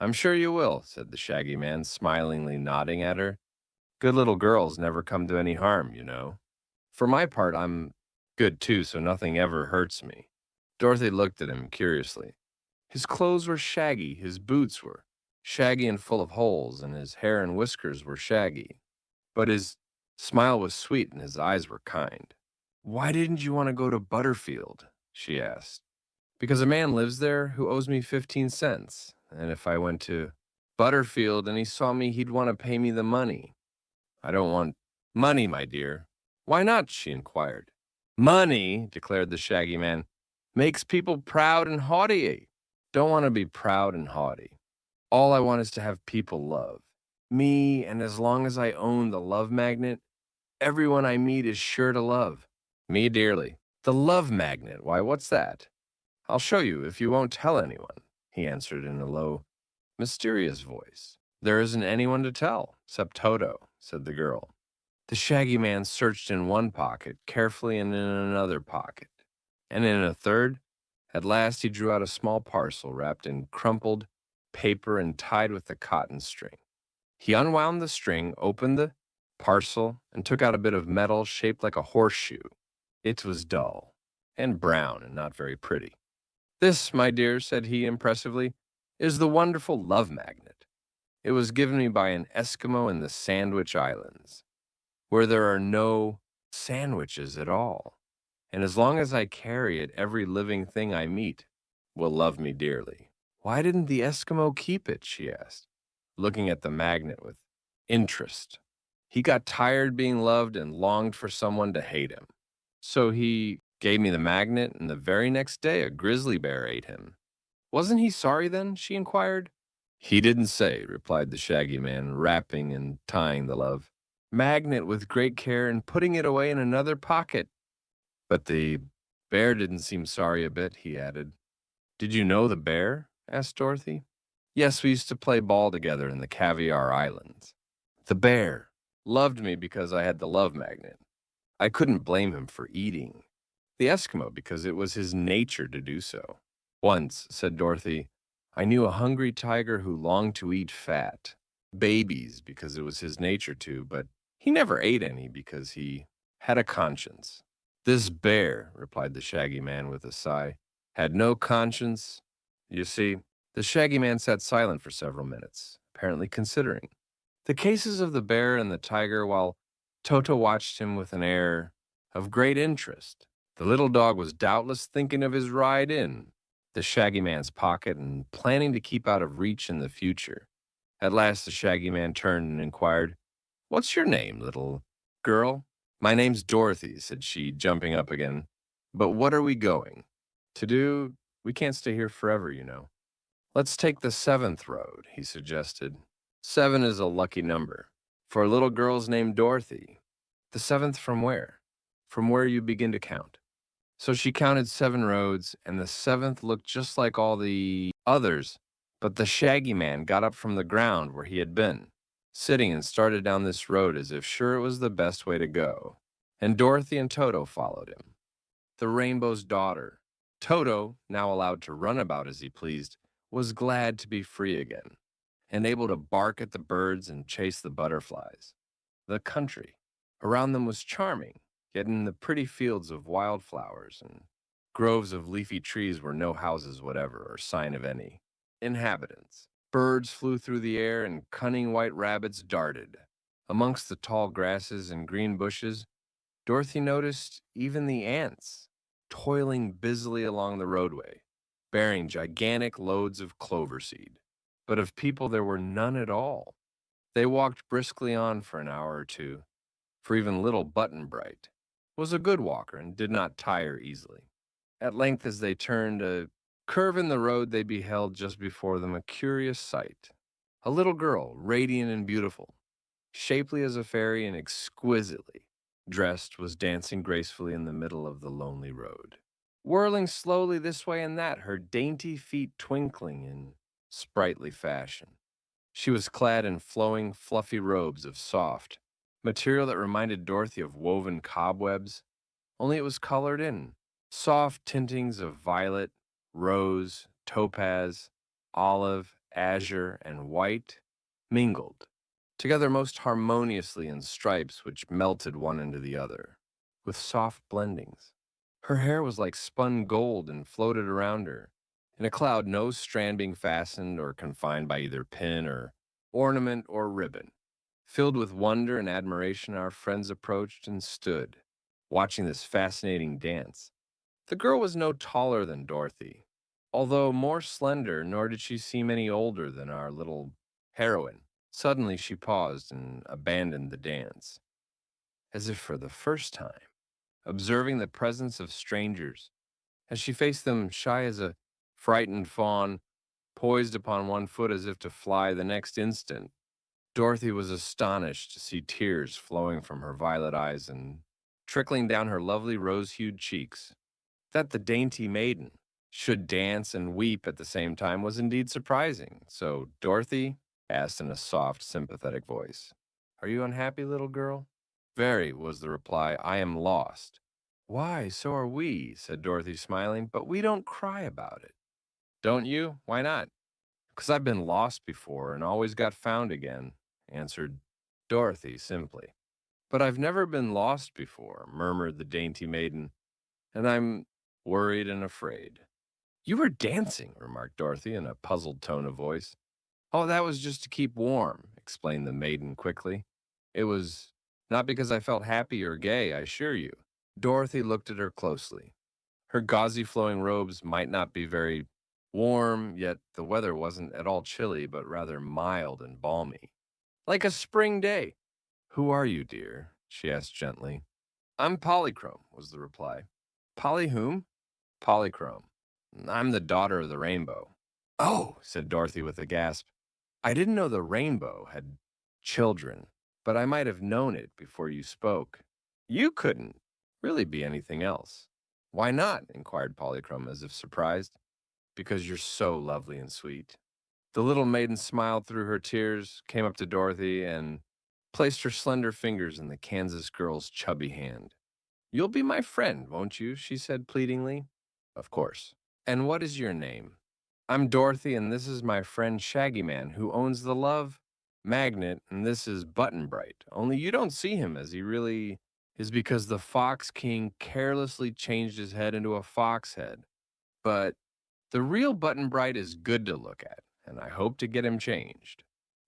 I'm sure you will, said the Shaggy Man, smilingly nodding at her. Good little girls never come to any harm, you know. For my part, I'm good too, so nothing ever hurts me. Dorothy looked at him curiously. His clothes were shaggy, his boots were shaggy and full of holes, and his hair and whiskers were shaggy. But his smile was sweet and his eyes were kind. Why didn't you want to go to Butterfield? She asked. Because a man lives there who owes me 15 cents, and if I went to Butterfield and he saw me, he'd want to pay me the money. I don't want money, my dear. Why not? She inquired. Money, declared the Shaggy Man, makes people proud and haughty. Don't want to be proud and haughty. All I want is to have people love me, and as long as I own the love magnet, everyone I meet is sure to love me dearly. The love magnet, why, what's that? I'll show you if you won't tell anyone, he answered in a low, mysterious voice. There isn't anyone to tell, except Toto, said the girl. The Shaggy Man searched in one pocket carefully and in another pocket, and in a third. At last he drew out a small parcel wrapped in crumpled paper and tied with a cotton string. He unwound the string, opened the parcel, and took out a bit of metal shaped like a horseshoe. It was dull and brown and not very pretty. This, my dear, said he impressively, is the wonderful love magnet. It was given me by an Eskimo in the Sandwich Islands, where there are no sandwiches at all. And as long as I carry it, every living thing I meet will love me dearly. Why didn't the Eskimo keep it? She asked, looking at the magnet with interest. He got tired being loved and longed for someone to hate him. So he gave me the magnet, and the very next day a grizzly bear ate him. Wasn't he sorry then? She inquired. He didn't say, replied the Shaggy Man, wrapping and tying the love magnet with great care and putting it away in another pocket. But the bear didn't seem sorry a bit, he added. Did you know the bear? Asked Dorothy. Yes, we used to play ball together in the Caviar Islands. The bear loved me because I had the love magnet. I couldn't blame him for eating the Eskimo because it was his nature to do so. Once, said Dorothy, I knew a hungry tiger who longed to eat fat babies because it was his nature to, but he never ate any because he had a conscience. This bear, replied the Shaggy Man with a sigh, had no conscience. You see, the Shaggy Man sat silent for several minutes, apparently considering the cases of the bear and the tiger while Toto watched him with an air of great interest. The little dog was doubtless thinking of his ride in the Shaggy Man's pocket and planning to keep out of reach in the future. At last the Shaggy Man turned and inquired, What's your name, little girl? My name's Dorothy, said she, jumping up again. But what are we going to do? We can't stay here forever, you know. Let's take the 7th road, he suggested. 7 is a lucky number. For little girls named Dorothy. The 7th from where? From where you begin to count. So she counted 7 roads, and the 7th looked just like all the others, but the Shaggy Man got up from the ground where he had been, sitting, and started down this road as if sure it was the best way to go. And Dorothy and Toto followed him. The Rainbow's daughter, Toto, now allowed to run about as he pleased, was glad to be free again, and able to bark at the birds and chase the butterflies. The country around them was charming, yet in the pretty fields of wildflowers and groves of leafy trees were no houses whatever or sign of any inhabitants. Birds flew through the air and cunning white rabbits darted. Amongst the tall grasses and green bushes, Dorothy noticed even the ants toiling busily along the roadway, bearing gigantic loads of clover seed. But of people there were none at all. They walked briskly on for an hour or two, for even little Button Bright was a good walker and did not tire easily. At length, as they turned a curve in the road, they beheld just before them a curious sight. A little girl, radiant and beautiful, shapely as a fairy and exquisitely dressed, was dancing gracefully in the middle of the lonely road, whirling slowly this way and that, her dainty feet twinkling in sprightly fashion. She was clad in flowing, fluffy robes of soft material that reminded Dorothy of woven cobwebs, only it was colored in soft tintings of violet, rose, topaz, olive, azure, and white, mingled together most harmoniously in stripes which melted one into the other, with soft blendings. Her hair was like spun gold and floated around her, in a cloud no strand being fastened or confined by either pin or ornament or ribbon. Filled with wonder and admiration, our friends approached and stood, watching this fascinating dance. The girl was no taller than Dorothy, although more slender, nor did she seem any older than our little heroine. Suddenly she paused and abandoned the dance, as if for the first time, observing the presence of strangers. As she faced them, shy as a frightened fawn, poised upon one foot as if to fly the next instant, Dorothy was astonished to see tears flowing from her violet eyes and trickling down her lovely rose-hued cheeks. That the dainty maiden should dance and weep at the same time was indeed surprising. So Dorothy asked in a soft, sympathetic voice, "Are you unhappy, little girl?" "Very," was the reply. "I am lost." "Why, so are we," said Dorothy, smiling, "but we don't cry about it." "Don't you? Why not?" "'Cause I've been lost before and always got found again," answered Dorothy simply. "But I've never been lost before," murmured the dainty maiden, "and I'm worried and afraid." "You were dancing," remarked Dorothy in a puzzled tone of voice. "Oh, that was just to keep warm," explained the maiden quickly. "It was not because I felt happy or gay, I assure you." Dorothy looked at her closely. Her gauzy flowing robes might not be very warm, yet the weather wasn't at all chilly, but rather mild and balmy. Like a spring day. "Who are you, dear?" she asked gently. "I'm Polychrome," was the reply. "Polly whom?" "Polychrome. I'm the daughter of the rainbow." "Oh," said Dorothy with a gasp. "I didn't know the rainbow had children, but I might have known it before you spoke. You couldn't really be anything else." "Why not?" inquired Polychrome as if surprised. "Because you're so lovely and sweet." The little maiden smiled through her tears, came up to Dorothy, and placed her slender fingers in the Kansas girl's chubby hand. "You'll be my friend, won't you?" she said pleadingly. "Of course." "And what is your name?" "I'm Dorothy, and this is my friend Shaggy Man, who owns the Love Magnet, and this is Button Bright. Only you don't see him as he really is because the Fox King carelessly changed his head into a fox head. But the real Button Bright is good to look at, and I hope to get him changed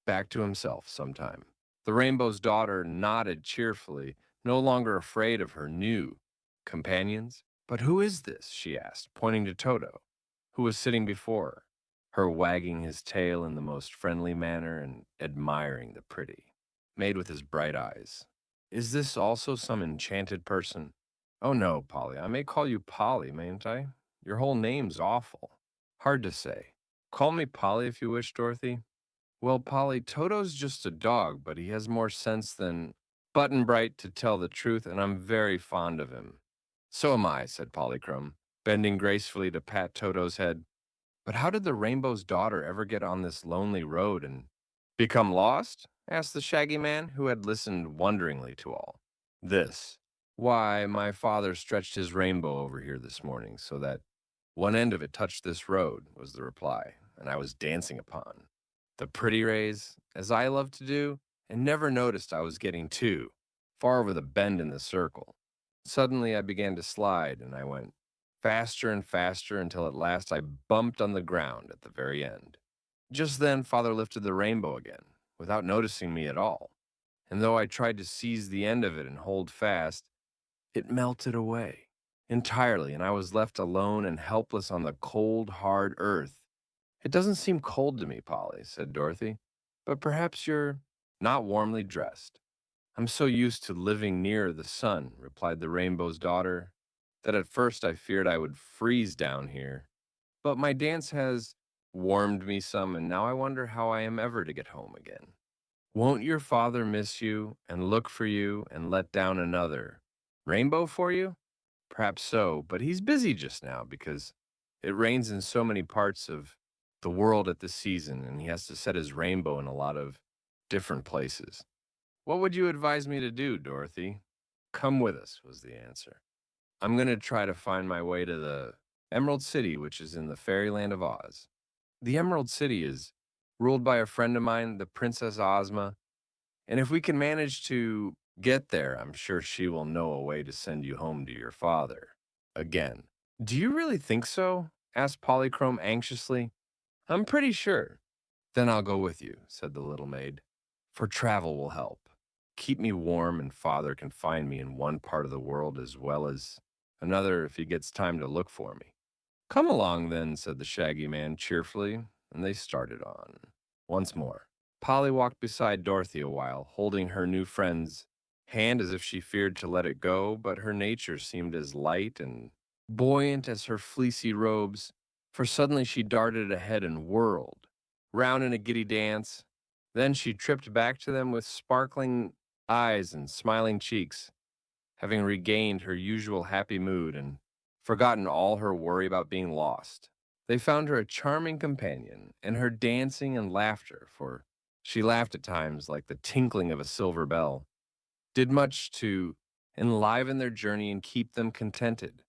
back to himself sometime." The Rainbow's daughter nodded cheerfully, no longer afraid of her new companions. "But who is this?" she asked, pointing to Toto, who was sitting before her, wagging his tail in the most friendly manner and admiring the pretty, made with his bright eyes. "Is this also some enchanted person?" "Oh no, Polly. I may call you Polly, mayn't I? Your whole name's awful." "Hard to say. Call me Polly if you wish, Dorothy." "Well, Polly, Toto's just a dog, but he has more sense than Button Bright, to tell the truth, and I'm very fond of him." "So am I," said Polychrome, bending gracefully to pat Toto's head. "But how did the Rainbow's daughter ever get on this lonely road and become lost?" asked the Shaggy Man, who had listened wonderingly to all this. "Why, my father stretched his rainbow over here this morning so that one end of it touched this road," was the reply, "and I was dancing upon the pretty rays, as I love to do, and never noticed I was getting too far over the bend in the circle. Suddenly I began to slide, and I went faster and faster until at last I bumped on the ground at the very end. Just then father lifted the rainbow again, without noticing me at all, and though I tried to seize the end of it and hold fast, it melted away entirely, and I was left alone and helpless on the cold, hard earth. "It doesn't seem cold to me, Polly," said Dorothy, "but perhaps you're not warmly dressed." "I'm so used to living near the sun," replied the Rainbow's daughter, "that at first I feared I would freeze down here. But my dance has warmed me some, and now I wonder how I am ever to get home again." "Won't your father miss you and look for you and let down another rainbow for you?" "Perhaps so, but he's busy just now because it rains in so many parts of the world at this season, and he has to set his rainbow in a lot of different places." "What would you advise me to do, Dorothy?" "Come with us," was the answer. "I'm going to try to find my way to the Emerald City, which is in the fairyland of Oz." "The Emerald City is ruled by a friend of mine, the Princess Ozma. And if we can manage to get there, I'm sure she will know a way to send you home to your father. Again. Do you really think so? Asked Polychrome anxiously. I'm pretty sure. Then I'll go with you, said the little maid. For travel will help. Keep me warm, and father can find me in one part of the world as well as another if he gets time to look for me. Come along then, said the Shaggy Man cheerfully, and they started on. Once more, Polly walked beside Dorothy a while, holding her new friend's hand as if she feared to let it go, but her nature seemed as light and buoyant as her fleecy robes, for suddenly she darted ahead and whirled round in a giddy dance. Then she tripped back to them with sparkling eyes and smiling cheeks, having regained her usual happy mood and forgotten all her worry about being lost. They found her a charming companion, and her dancing and laughter, for she laughed at times like the tinkling of a silver bell, did much to enliven their journey and keep them contented.